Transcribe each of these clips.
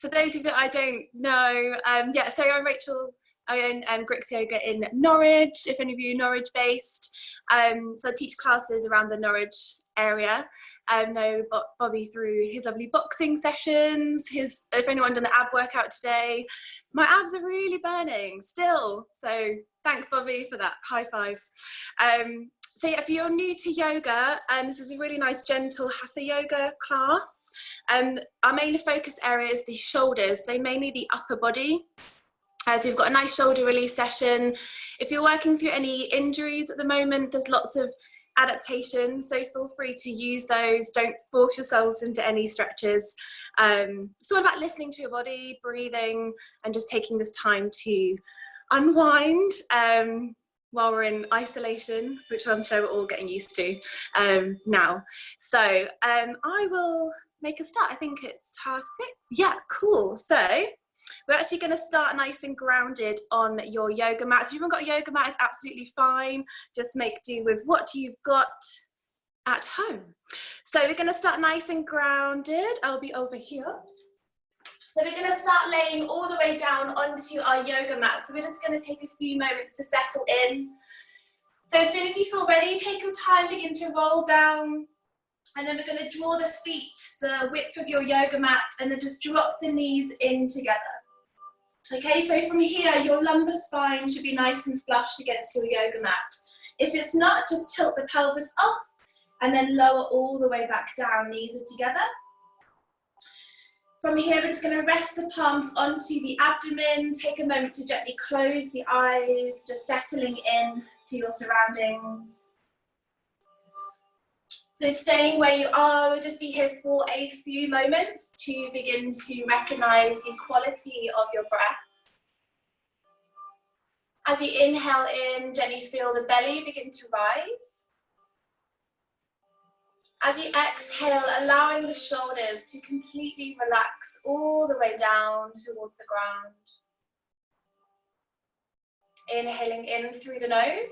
So those of you that I don't know, yeah, so I'm Rachel. I own Grix Yoga in Norwich, if any of you are Norwich based. So I teach classes around the Norwich area. Know Bobby through his lovely boxing sessions. If anyone done the ab workout today, my abs are really burning still. So thanks, Bobby, for that high five. So yeah, if you're new to yoga, this is a really nice gentle hatha yoga class. Our main focus area is the shoulders, so mainly the upper body. So we've got a nice shoulder release session. If you're working through any injuries at the moment, there's lots of adaptations, so feel free to use those. Don't force yourselves into any stretches. It's all about listening to your body, breathing, and just taking this time to unwind while we're in isolation, which I'm sure we're all getting used to now. So I will make a start. I think it's 6:30. Yeah, cool. So we're actually going to start nice and grounded on your yoga mat. So if you haven't got a yoga mat, it's absolutely fine. Just make do with what you've got at home. So we're going to start nice and grounded. I'll be over here. So we're going to start laying all the way down onto our yoga mat. So we're just going to take a few moments to settle in. So as soon as you feel ready, take your time, begin to roll down. And then we're going to draw the feet the width of your yoga mat and then just drop the knees in together. Okay, so from here, your lumbar spine should be nice and flush against your yoga mat. If it's not, just tilt the pelvis up and then lower all the way back down, knees are together. From here, we're just going to rest the palms onto the abdomen. Take a moment to gently close the eyes, just settling in to your surroundings. So staying where you are, we'll just be here for a few moments to begin to recognize the quality of your breath. As you inhale in, gently feel the belly begin to rise. As you exhale, allowing the shoulders to completely relax all the way down towards the ground. Inhaling in through the nose.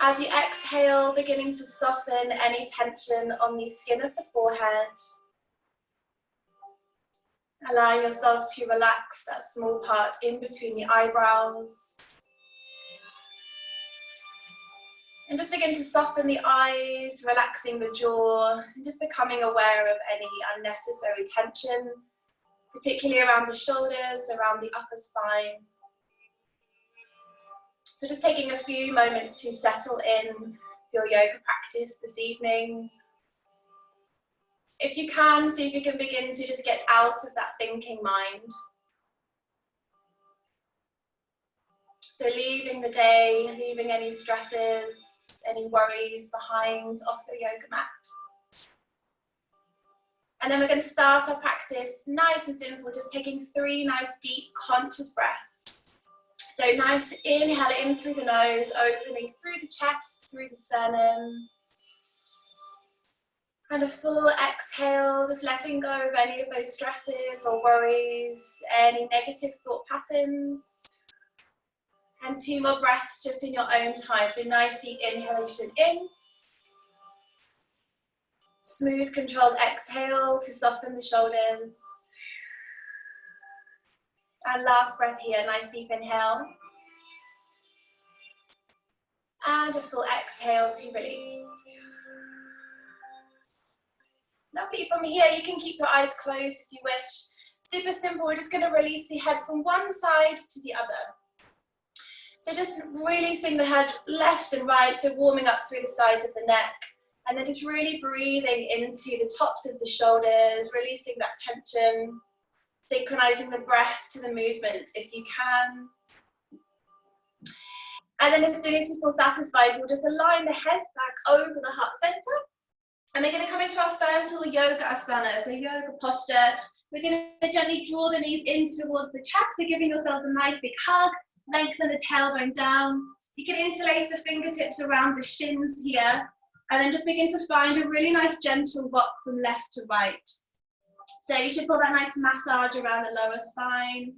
As you exhale, beginning to soften any tension on the skin of the forehead. Allowing yourself to relax that small part in between the eyebrows. And just begin to soften the eyes, relaxing the jaw, and just becoming aware of any unnecessary tension, particularly around the shoulders, around the upper spine. So just taking a few moments to settle in your yoga practice this evening. If you can, see if you can begin to just get out of that thinking mind. So leaving the day, leaving any stresses, any worries behind off your yoga mat. And then we're going to start our practice nice and simple, just taking 3 nice deep conscious breaths. So nice inhale in through the nose, opening through the chest, through the sternum. And a full exhale, just letting go of any of those stresses or worries, any negative thought patterns. And 2 more breaths just in your own time. So nice deep inhalation in. Smooth controlled exhale to soften the shoulders. And last breath here, nice deep inhale. And a full exhale to release. Lovely. From here, you can keep your eyes closed if you wish. Super simple. We're just going to release the head from one side to the other. So just releasing the head left and right, so warming up through the sides of the neck. And then just really breathing into the tops of the shoulders, releasing that tension. Synchronizing the breath to the movement if you can. And then as soon as you feel satisfied, we'll just align the head back over the heart center. And we're going to come into our first little yoga asana, so yoga posture. We're going to gently draw the knees in towards the chest, so giving yourself a nice big hug, lengthen the tailbone down. You can interlace the fingertips around the shins here, and then just begin to find a really nice gentle rock from left to right. So you should feel that nice massage around the lower spine.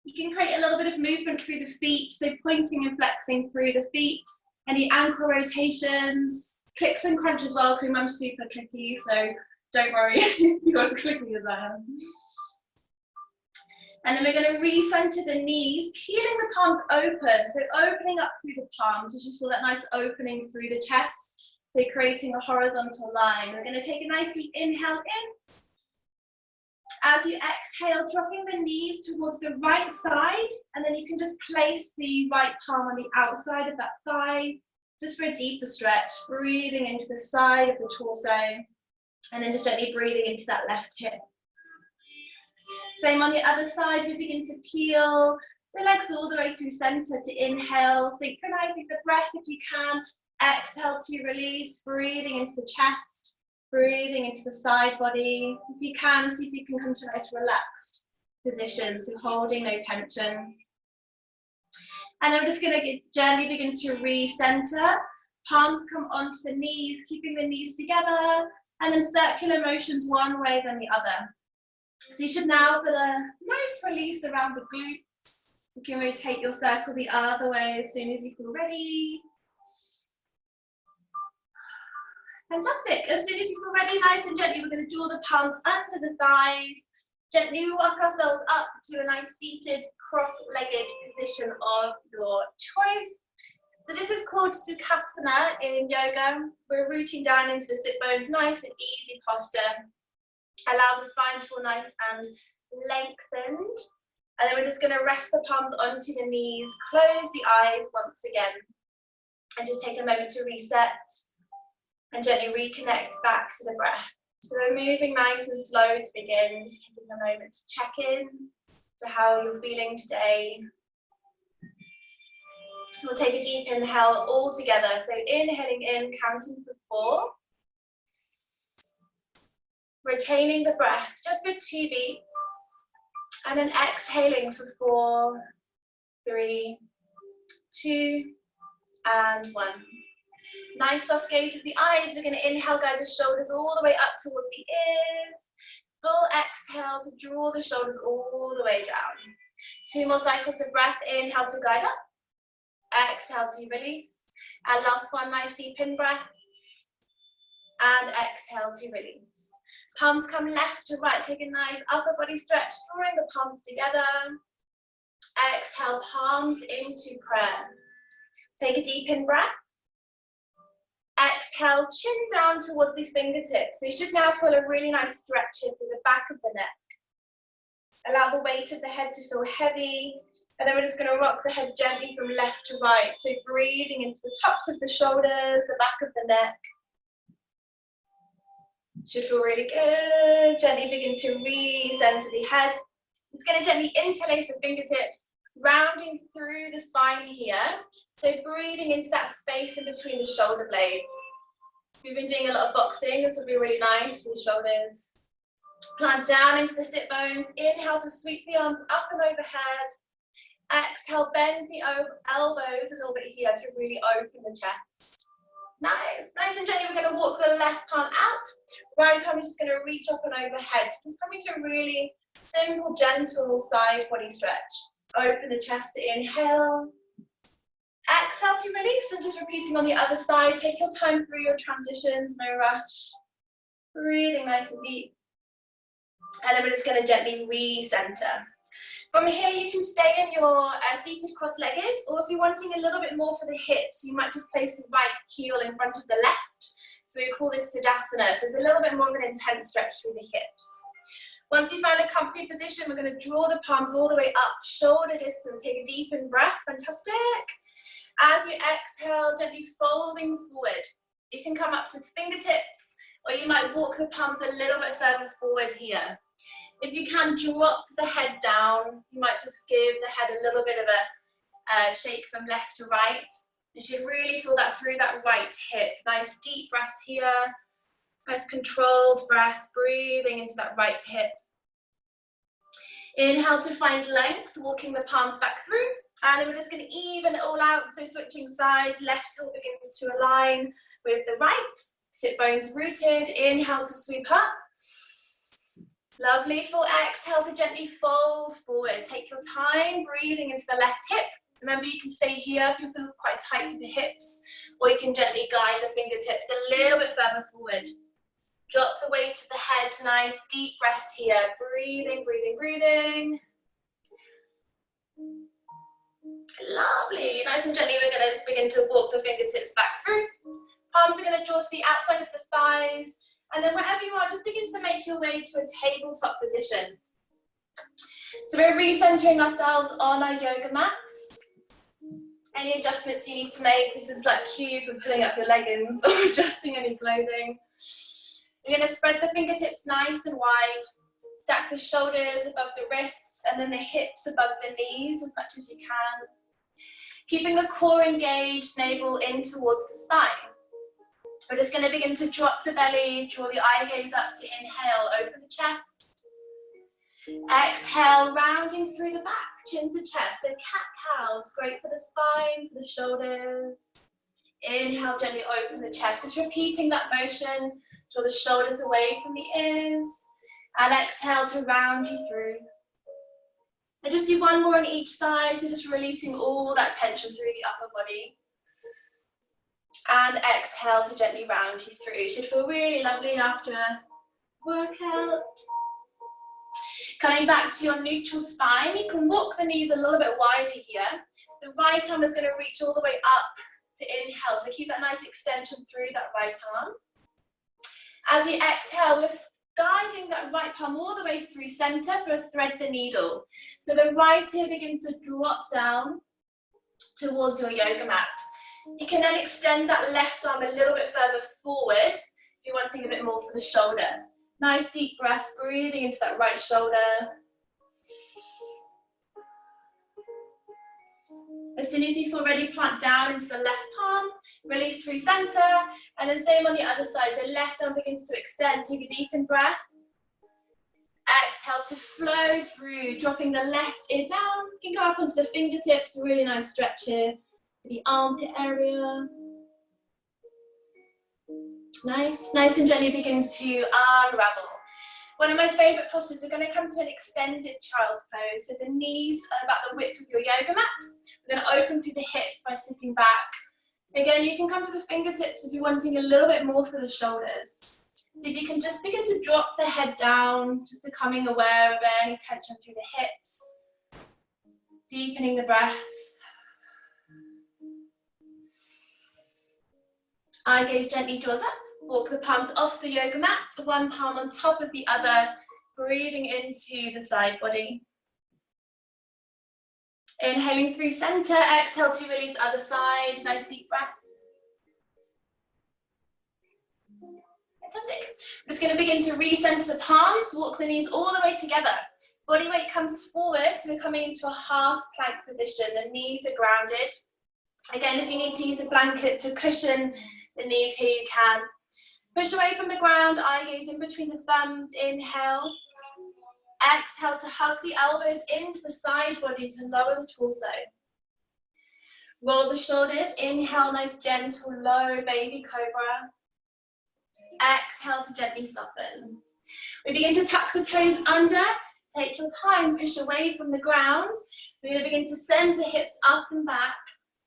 You can create a little bit of movement through the feet, so pointing and flexing through the feet. Any ankle rotations, clicks and crunches welcome. I'm super clicky, so Don't worry, you're as quickly as I am. And then we're going to recenter the knees, peeling the palms open. So opening up through the palms, you just feel that nice opening through the chest. So creating a horizontal line. We're going to take a nice deep inhale in. As you exhale, dropping the knees towards the right side, and then you can just place the right palm on the outside of that thigh, just for a deeper stretch, breathing into the side of the torso, and then just gently breathing into that left hip. Same on the other side, we begin to peel the legs all the way through center to inhale, synchronizing the breath if you can, exhale to release, breathing into the chest, breathing into the side body. If you can, see if you can come to a nice relaxed position, so holding no tension. And then we're just going to gently begin to recenter. Palms come onto the knees, keeping the knees together, and then circular motions one way then the other. So you should now feel a nice release around the glutes. You can rotate your circle the other way as soon as you feel ready. Fantastic. As soon as you feel ready, nice and gently, we're going to draw the palms under the thighs. Gently walk ourselves up to a nice seated, cross-legged position of your choice. So this is called Sukhasana in yoga. We're rooting down into the sit bones, nice and easy posture. Allow the spine to feel nice and lengthened. And then we're just going to rest the palms onto the knees, close the eyes once again, and just take a moment to reset and gently reconnect back to the breath. So we're moving nice and slow to begin, just taking a moment to check in to how you're feeling today. We'll take a deep inhale all together. So inhaling in, counting for 4. Retaining the breath just for 2 beats. And then exhaling for 4, 3, 2, and 1. Nice soft gaze of the eyes. We're going to inhale, guide the shoulders all the way up towards the ears. Full exhale to draw the shoulders all the way down. 2 more cycles of breath. Inhale to guide up. Exhale to release. And last one, nice deep in breath. And exhale to release. Palms come left to right. Take a nice upper body stretch, drawing the palms together. Exhale, palms into prayer. Take a deep in breath. Exhale, chin down towards the fingertips. So you should now feel a really nice stretch here through the back of the neck. Allow the weight of the head to feel heavy. And then we're just going to rock the head gently from left to right. So breathing into the tops of the shoulders, the back of the neck. Should feel really good. Gently begin to re-center the head. It's going to gently interlace the fingertips, rounding through the spine here. So breathing into that space in between the shoulder blades. We've been doing a lot of boxing. This will be really nice for the shoulders. Plant down into the sit bones. Inhale to sweep the arms up and overhead. Exhale, bend the elbows a little bit here to really open the chest. Nice, nice and gently. We're going to walk the left palm out. Right arm is just going to reach up and overhead. So just coming to a really simple, gentle side body stretch. Open the chest to inhale. Exhale to release, and just repeating on the other side. Take your time through your transitions, no rush. Breathing nice and deep. And then we're just going to gently re-center. From here, you can stay in your seated cross-legged, or if you're wanting a little bit more for the hips, you might just place the right heel in front of the left. So we call this Siddhasana. So it's a little bit more of an intense stretch through the hips. Once you find a comfy position, we're going to draw the palms all the way up, shoulder distance. Take a deep in breath. Fantastic. As you exhale, gently folding forward. You can come up to the fingertips, or you might walk the palms a little bit further forward here. If you can, drop the head down. You might just give the head a little bit of a shake from left to right. You should really feel that through that right hip. Nice deep breaths here. Nice controlled breath, breathing into that right hip. Inhale to find length, walking the palms back through. And then we're just going to even it all out. So switching sides, left heel begins to align with the right. Sit bones rooted. Inhale to sweep up. Lovely. Full exhale to gently fold forward. Take your time, breathing into the left hip. Remember, you can stay here if you feel quite tight with the hips, or you can gently guide the fingertips a little bit further forward. Drop the weight of the head, nice deep breaths here. Breathing, breathing, breathing. Lovely. Nice and gently, we're going to begin to walk the fingertips back through. Palms are going to draw to the outside of the thighs. And then wherever you are, just begin to make your way to a tabletop position. So we're recentering ourselves on our yoga mats. Any adjustments you need to make, this is like cue for pulling up your leggings or adjusting any clothing. You're going to spread the fingertips nice and wide. Stack the shoulders above the wrists and then the hips above the knees as much as you can. Keeping the core engaged, navel in towards the spine. We're just going to begin to drop the belly, draw the eye gaze up to inhale, open the chest. Exhale, rounding through the back, chin to chest. So cat-cows, great for the spine, for the shoulders. Inhale, gently open the chest. Just repeating that motion, draw the shoulders away from the ears. And exhale to round you through. And just do one more on each side, so just releasing all that tension through the upper body. And exhale to gently round you through. You should feel really lovely after a workout. Coming back to your neutral spine, you can walk the knees a little bit wider here. The right arm is going to reach all the way up to inhale, so keep that nice extension through that right arm. As you exhale, we're guiding that right palm all the way through center for a thread the needle. So the right ear begins to drop down towards your yoga mat. You can then extend that left arm a little bit further forward if you're wanting a bit more for the shoulder. Nice deep breaths, breathing into that right shoulder. As soon as you feel ready, plant down into the left palm, release through center, and then same on the other side. So left arm begins to extend, take a deep in breath. Exhale to flow through, dropping the left ear down. You can go up onto the fingertips, really nice stretch here. The armpit area. Nice and gently begin to unravel. One of my favourite postures, we're going to come to an extended child's pose. So the knees are about the width of your yoga mat. We're going to open through the hips by sitting back. Again, you can come to the fingertips if you're wanting a little bit more for the shoulders. So if you can just begin to drop the head down, just becoming aware of any tension through the hips. Deepening the breath. Eye gaze gently draws up. Walk the palms off the yoga mat, one palm on top of the other, breathing into the side body. Inhaling through center, exhale to release other side, nice deep breaths. Fantastic. I'm just going to begin to recenter the palms, walk the knees all the way together. Body weight comes forward, so we're coming into a half plank position. The knees are grounded. Again, if you need to use a blanket to cushion the knees here, you can. Push away from the ground, eye gaze in between the thumbs, inhale. Exhale to hug the elbows into the side body to lower the torso. Roll the shoulders, inhale, nice gentle low baby cobra. Exhale to gently soften. We begin to tuck the toes under, take your time, push away from the ground. We're going to begin to send the hips up and back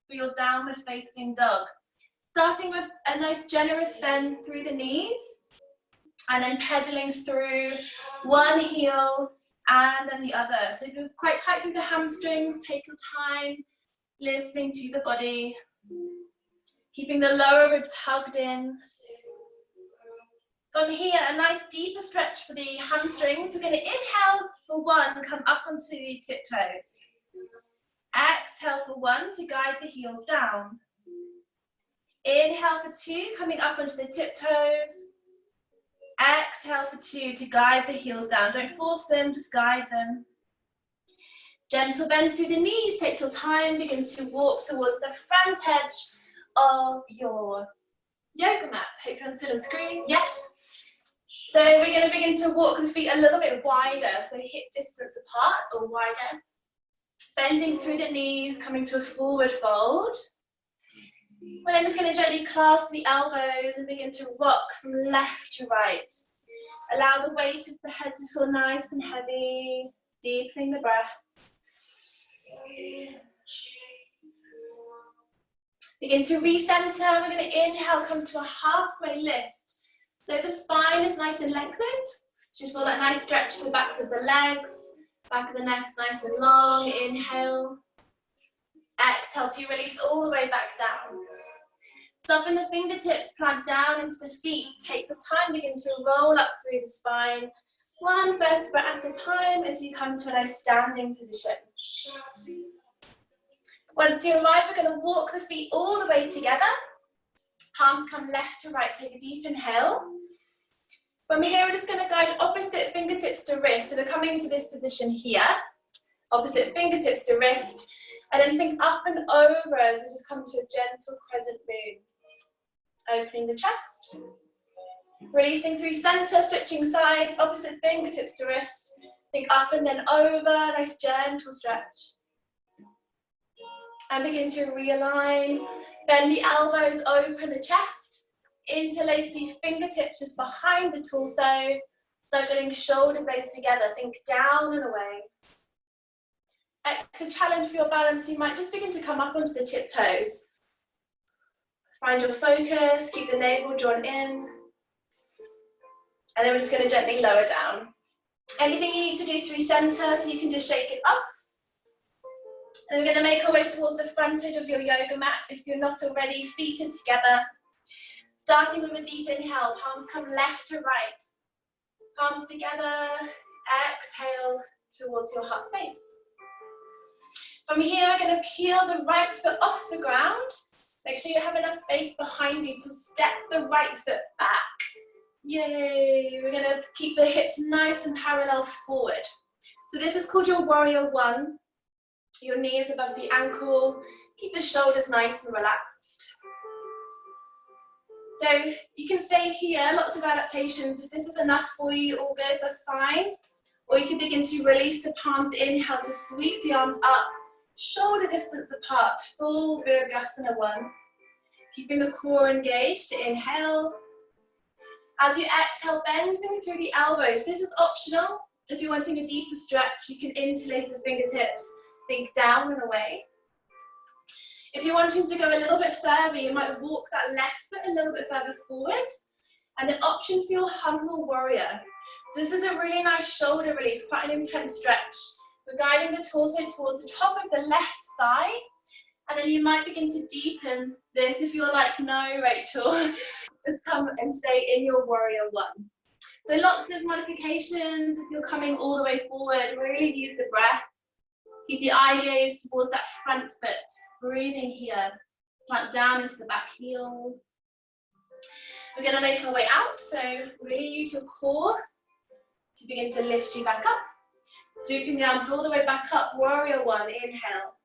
for your downward facing dog. Starting with a nice generous bend through the knees and then pedaling through one heel and then the other. So if you're quite tight through the hamstrings, take your time listening to the body, keeping the lower ribs hugged in. From here, a nice deeper stretch for the hamstrings. We're going to inhale for one, come up onto the tiptoes. Exhale for one to guide the heels down. Inhale for two, coming up onto the tiptoes. Exhale for two to guide the heels down. Don't force them, just guide them. Gentle bend through the knees, take your time, begin to walk towards the front edge of your yoga mat. Hope you're still on the screen. Yes. So we're going to begin to walk the feet a little bit wider, so hip distance apart or wider. Bending through the knees, coming to a forward fold. We're then just going to gently clasp the elbows and begin to rock from left to right. Allow the weight of the head to feel nice and heavy, deepening the breath. Begin to recenter. We're going to inhale, come to a halfway lift. So the spine is nice and lengthened. Just feel that nice stretch to the backs of the legs, back of the neck is nice and long. Inhale. Exhale to release all the way back down. Soften the fingertips, plant down into the feet. Take your time, begin to roll up through the spine. One vertebra at a time as you come to a nice standing position. Once you arrive, we're going to walk the feet all the way together. Palms come left to right. Take a deep inhale. From here, we're just going to guide opposite fingertips to wrist. So we're coming into this position here. Opposite fingertips to wrist. And then think up and over as we just come to a gentle crescent moon. Opening the chest. Releasing through center, switching sides, opposite fingertips to wrist. Think up and then over, nice gentle stretch. And begin to realign. Bend the elbows, open the chest. Interlace the fingertips just behind the torso. Start getting shoulder blades together. Think down and away. Extra challenge for your balance, you might just begin to come up onto the tiptoes. Find your focus, keep the navel drawn in. And then we're just going to gently lower down. Anything you need to do through center, so you can just shake it off. And we're going to make our way towards the front edge of your yoga mat. If you're not already, feet are together. Starting with a deep inhale, palms come left to right. Palms together, exhale towards your heart space. From here, we're going to peel the right foot off the ground. Make sure you have enough space behind you to step the right foot back. Yay! We're going to keep the hips nice and parallel forward. So this is called your warrior one. Your knee is above the ankle. Keep the shoulders nice and relaxed. So you can stay here, lots of adaptations. If this is enough for you, all good, that's fine. Or you can begin to release the palms, inhale to sweep the arms up, shoulder distance apart, full Virabhadrasana one. Keeping the core engaged, inhale. As you exhale, bend them through the elbows. This is optional. If you're wanting a deeper stretch, you can interlace the fingertips, think down and away. If you're wanting to go a little bit further, you might walk that left foot a little bit further forward. And then option for your humble warrior. So this is a really nice shoulder release, quite an intense stretch. We're guiding the torso towards the top of the left thigh. And then you might begin to deepen this if you're like, no, Rachel, just come and stay in your warrior one. So lots of modifications. If you're coming all the way forward, really use the breath. Keep the eye gaze towards that front foot. Breathing here. Plant down into the back heel. We're going to make our way out. So really use your core to begin to lift you back up. Swooping the arms all the way back up. Warrior one. Inhale.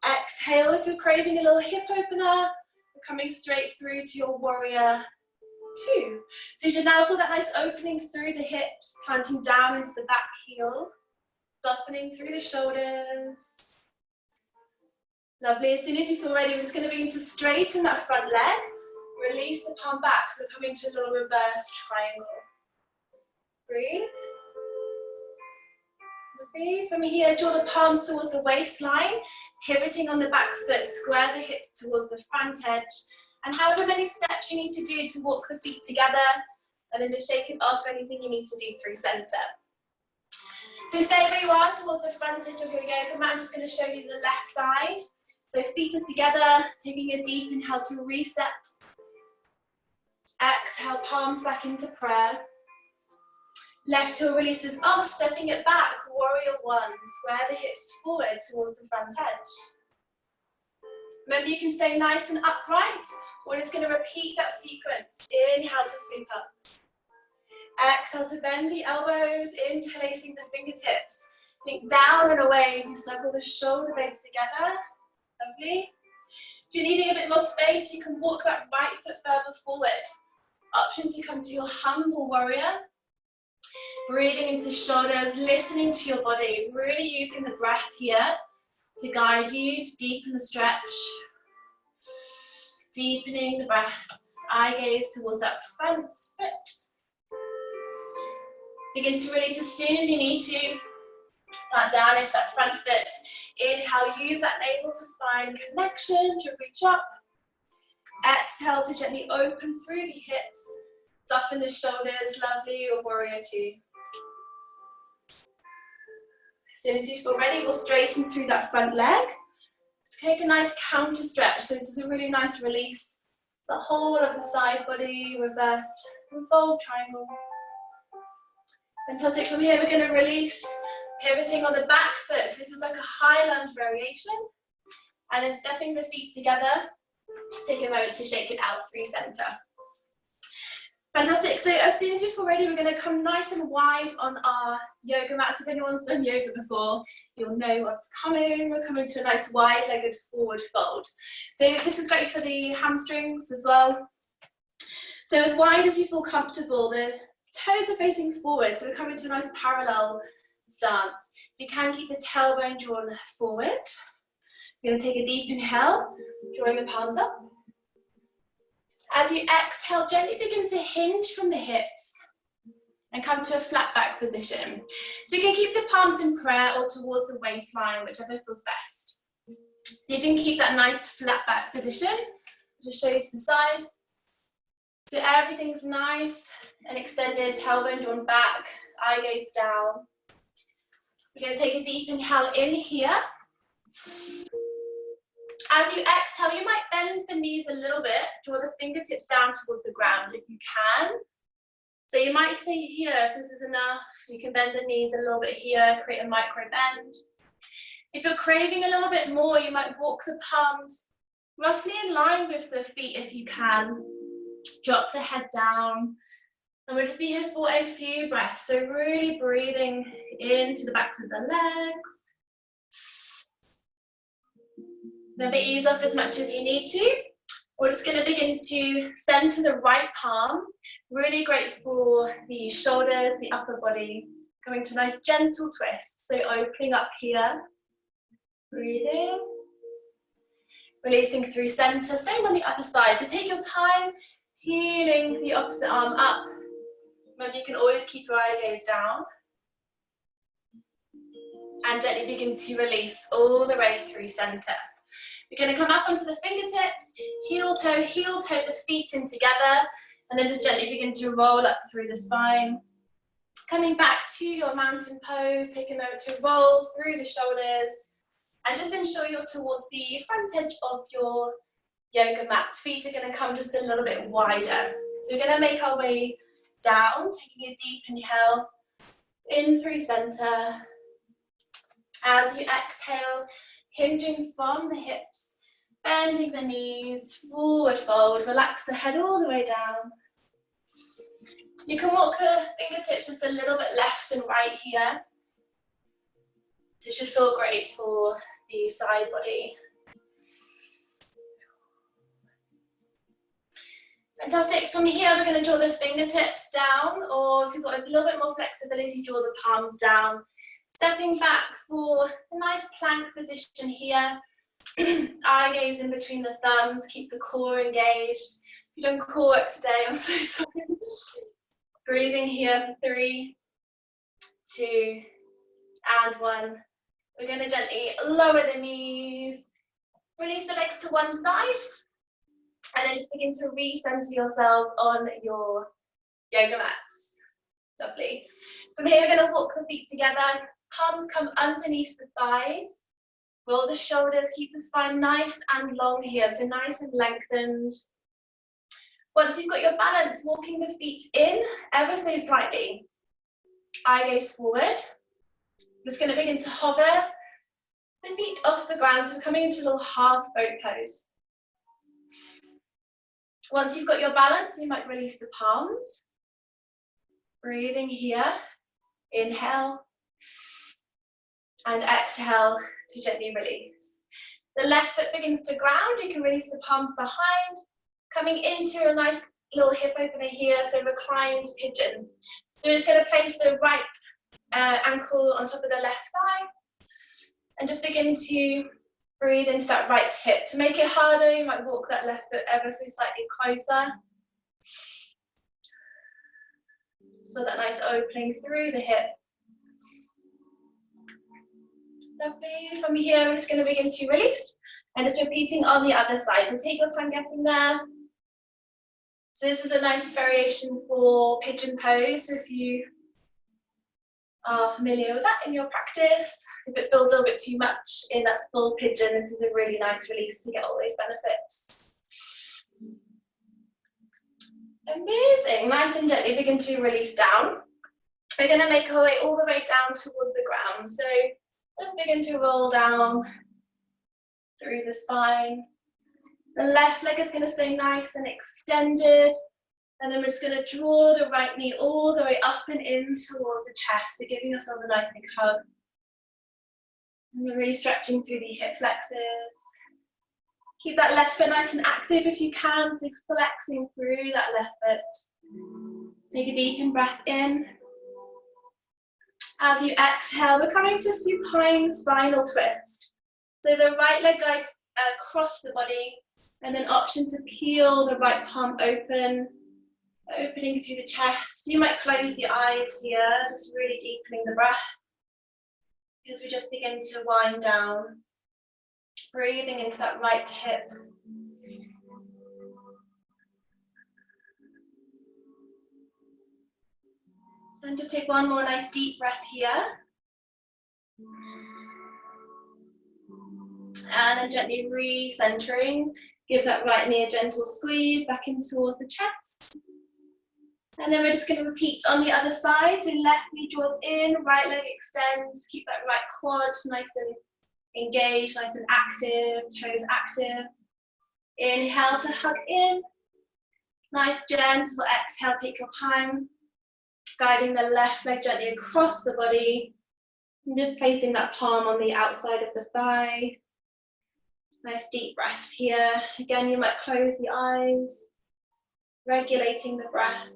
Exhale if you're craving a little hip opener. We're coming straight through to your warrior two. So you should now feel that nice opening through the hips, planting down into the back heel, softening through the shoulders. Lovely. As soon as you feel ready, we're just going to begin to straighten that front leg. Release the palm back, so coming to a little reverse triangle. Breathe. Lovely. From here, draw the palms towards the waistline, pivoting on the back foot, square the hips towards the front edge, and however many steps you need to do to walk the feet together, and then just shake it off anything you need to do through center. So stay where you are towards the front edge of your yoga mat. I'm just going to show you the left side. So feet are together, taking a deep inhale to reset. Exhale, palms back into prayer. Left heel releases off, stepping it back, warrior one. Square the hips forward towards the front edge. Remember, you can stay nice and upright. We're just going to repeat that sequence. Inhale to sweep up. Exhale to bend the elbows, interlacing the fingertips. Think down and away as you snuggle the shoulder blades together. Lovely. If you're needing a bit more space, you can walk that right foot further forward. Option to come to your humble warrior. Breathing into the shoulders, listening to your body, really using the breath here to guide you to deepen the stretch. Deepening the breath. Eye gaze towards that front foot. Begin to release as soon as you need to. Plant down into that front foot. Inhale, use that navel to spine connection to reach up. Exhale to gently open through the hips. Soften the shoulders, lovely, or warrior two. As soon as you feel ready, we'll straighten through that front leg. Just take a nice counter stretch. So this is a really nice release. The whole of the side body, reversed, fold triangle. Fantastic. From here, we're going to release, pivoting on the back foot. So this is like a high lunge variation. And then stepping the feet together. Take a moment to shake it out, through center. Fantastic. So as soon as you feel ready, we're going to come nice and wide on our yoga mats. If anyone's done yoga before, you'll know what's coming. We're coming to a nice wide-legged forward fold. So this is great for the hamstrings as well. So as wide as you feel comfortable, the toes are facing forward. So we're coming to a nice parallel stance. You can keep the tailbone drawn forward. We're going to take a deep inhale, drawing the palms up. As you exhale, gently begin to hinge from the hips and come to a flat back position. So you can keep the palms in prayer or towards the waistline, whichever feels best. So you can keep that nice flat back position. I'll just show you to the side. So everything's nice and extended, tailbone drawn back, eye gaze down. We're going to take a deep inhale in here. As you exhale, you might bend the knees a little bit, draw the fingertips down towards the ground if you can. So you might stay here if this is enough. You can bend the knees a little bit here, create a micro bend. If you're craving a little bit more, you might walk the palms roughly in line with the feet if you can. Drop the head down. And we'll just be here for a few breaths. So really breathing into the backs of the legs. Never ease off as much as you need to. We're just going to begin to center the right palm. Really great for the shoulders, the upper body. Going to a nice gentle twist. So opening up here. Breathing. Releasing through center. Same on the other side. So take your time, healing the opposite arm up. Remember, you can always keep your eye gaze down. And gently begin to release all the way through center. We're going to come up onto the fingertips, heel toe the feet in together, and then just gently begin to roll up through the spine. Coming back to your mountain pose, take a moment to roll through the shoulders, and just ensure you're towards the front edge of your yoga mat. Feet are going to come just a little bit wider. So we're going to make our way down, taking a deep inhale, in through center. As you exhale, hinging from the hips, bending the knees, forward fold, relax the head all the way down. You can walk the fingertips just a little bit left and right here. So it should feel great for the side body. Fantastic. From here, we're going to draw the fingertips down, or if you've got a little bit more flexibility, draw the palms down. Stepping back for a nice plank position here. Eye gaze in between the thumbs, keep the core engaged. If you've done core work today, I'm so sorry. Breathing here for 3, 2, and 1. We're going to gently lower the knees, release the legs to one side, and then just begin to recenter yourselves on your yoga mats. Lovely. From here, we're going to walk the feet together. Palms come underneath the thighs. Roll the shoulders, keep the spine nice and long here, so nice and lengthened. Once you've got your balance, walking the feet in ever so slightly. Eye gaze forward. I'm just going to begin to hover the feet off the ground, so we're coming into a little half boat pose. Once you've got your balance, you might release the palms. Breathing here. Inhale. And exhale to gently release. The left foot begins to ground. You can release the palms behind. Coming into a nice little hip opener here, so reclined pigeon. So we're just going to place the right ankle on top of the left thigh. And just begin to breathe into that right hip. To make it harder, you might walk that left foot ever so slightly closer. Just feel that nice opening through the hip. Lovely. From here, we're just going to begin to release and just repeating on the other side. So take your time getting there. So this is a nice variation for pigeon pose. So if you are familiar with that in your practice, if it feels a little bit too much in that full pigeon, this is a really nice release to get all those benefits. Amazing, nice and gently begin to release down. We're going to make our way all the way down towards the ground. So let's begin to roll down through the spine. The left leg is going to stay nice and extended. And then we're just going to draw the right knee all the way up and in towards the chest. So giving ourselves a nice big hug. And we're really stretching through the hip flexors. Keep that left foot nice and active if you can. So flexing through that left foot. Take a deep in breath in. As you exhale, we're coming to supine spinal twist. So the right leg guides across the body, and then option to peel the right palm open, opening through the chest. You might close your eyes here, just really deepening the breath as we just begin to wind down, breathing into that right hip. And just take one more nice deep breath here. And then gently re-centering. Give that right knee a gentle squeeze back in towards the chest. And then we're just going to repeat on the other side. So left knee draws in, right leg extends. Keep that right quad nice and engaged, nice and active, toes active. Inhale to hug in. Nice gentle exhale, take your time. Guiding the left leg gently across the body. And just placing that palm on the outside of the thigh. Nice deep breaths here. Again, you might close the eyes, regulating the breath.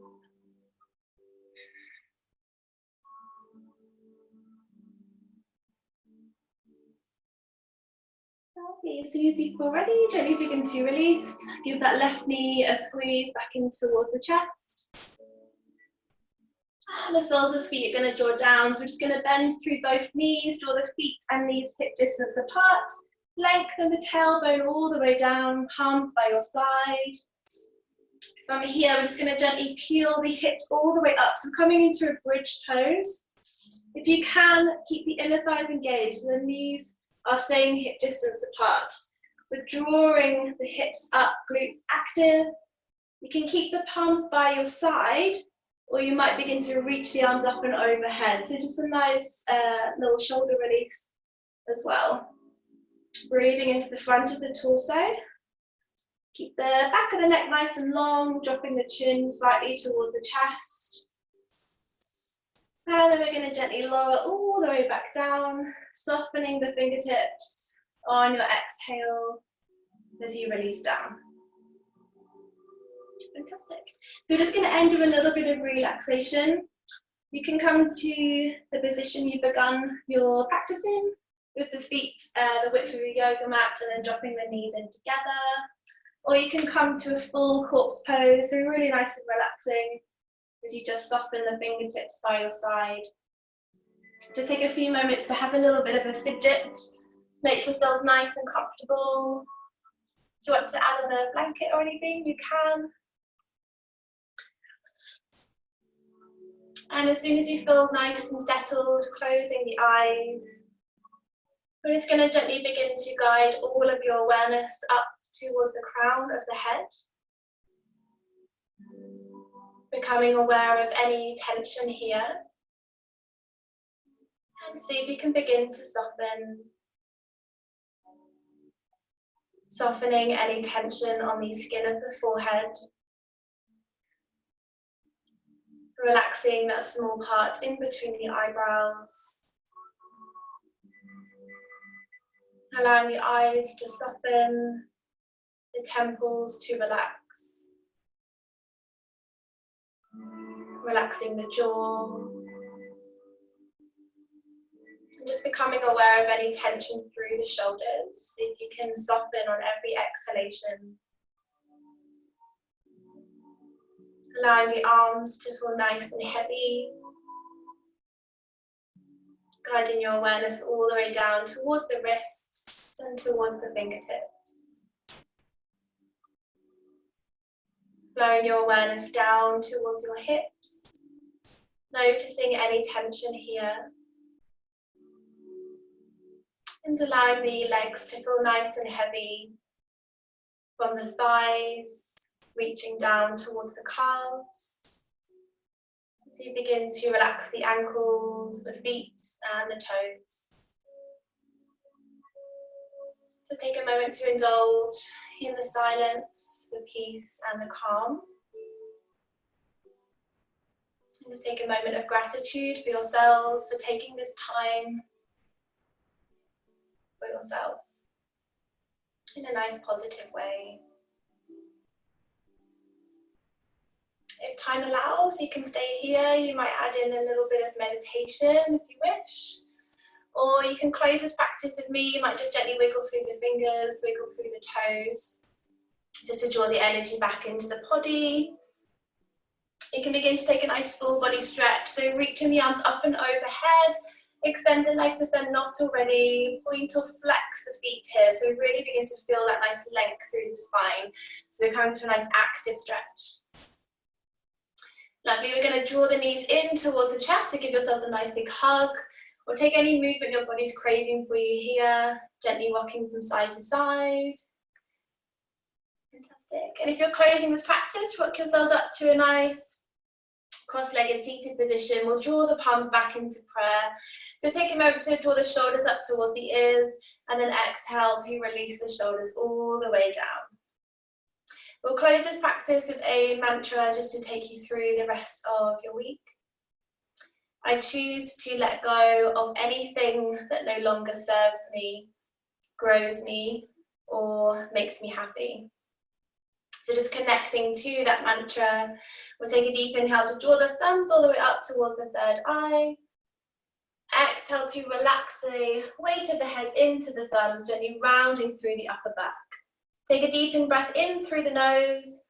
Okay, as soon as you feel ready, gently begin to release. Give that left knee a squeeze back in towards the chest. And the soles of the feet are going to draw down, so we're just going to bend through both knees, draw the feet and knees hip distance apart. Lengthen the tailbone all the way down, palms by your side. From here, we're just going to gently peel the hips all the way up, so coming into a bridge pose. If you can, keep the inner thighs engaged, so the knees are staying hip distance apart. We're drawing the hips up, glutes active. You can keep the palms by your side, or you might begin to reach the arms up and overhead. So just a nice little shoulder release as well. Breathing into the front of the torso. Keep the back of the neck nice and long, dropping the chin slightly towards the chest. And then we're going to gently lower all the way back down, softening the fingertips on your exhale as you release down. Fantastic. So we're just going to end with a little bit of relaxation. You can come to the position you've begun your practice in, with the feet the width of your yoga mat and then dropping the knees in together. Or you can come to a full corpse pose, so really nice and relaxing as you just soften the fingertips by your side. Just take a few moments to have a little bit of a fidget, make yourselves nice and comfortable. If you want to add on a blanket or anything, you can. And as soon as you feel nice and settled, closing the eyes, we're just going to gently begin to guide all of your awareness up towards the crown of the head. Becoming aware of any tension here. And see if you can begin to softening any tension on the skin of the forehead. Relaxing that small part in between the eyebrows. Allowing the eyes to soften, the temples to relax. Relaxing the jaw. And just becoming aware of any tension through the shoulders. See if you can soften on every exhalation. Allowing the arms to feel nice and heavy. Guiding your awareness all the way down towards the wrists and towards the fingertips. Flowing your awareness down towards your hips, noticing any tension here. And allowing the legs to feel nice and heavy from the thighs, reaching down towards the calves. As you begin to relax the ankles, the feet and the toes. Just take a moment to indulge in the silence, the peace and the calm. And just take a moment of gratitude for yourselves for taking this time for yourself in a nice positive way. If time allows, you can stay here. You might add in a little bit of meditation if you wish. Or you can close this practice with me. You might just gently wiggle through the fingers, wiggle through the toes, just to draw the energy back into the body. You can begin to take a nice full body stretch. So reaching the arms up and overhead. Extend the legs if they're not already. Point or flex the feet here. So really begin to feel that nice length through the spine. So we're coming to a nice active stretch. Lovely, we're going to draw the knees in towards the chest, so give yourselves a nice big hug, or take any movement your body's craving for you here, gently rocking from side to side. Fantastic. And if you're closing this practice, rock yourselves up to a nice cross-legged seated position. We'll draw the palms back into prayer. Just take a moment to draw the shoulders up towards the ears, and then exhale to release the shoulders all the way down. We'll close this practice with a mantra just to take you through the rest of your week. I choose to let go of anything that no longer serves me, grows me, or makes me happy. So just connecting to that mantra, we'll take a deep inhale to draw the thumbs all the way up towards the third eye. Exhale to relax the weight of the head into the thumbs, gently rounding through the upper back. Take a deep breath in through the nose,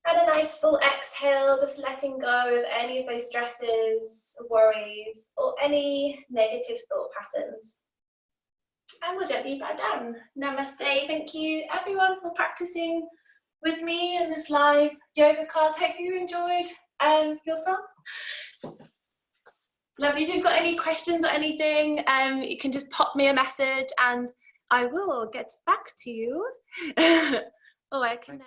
and a nice full exhale, just letting go of any of those stresses, worries, or any negative thought patterns. And we'll gently bow down. Namaste. Thank you everyone for practicing with me in this live yoga class. Hope you enjoyed yourself. Lovely. If you've got any questions or anything, you can just pop me a message and I will get back to you. Oh, I can.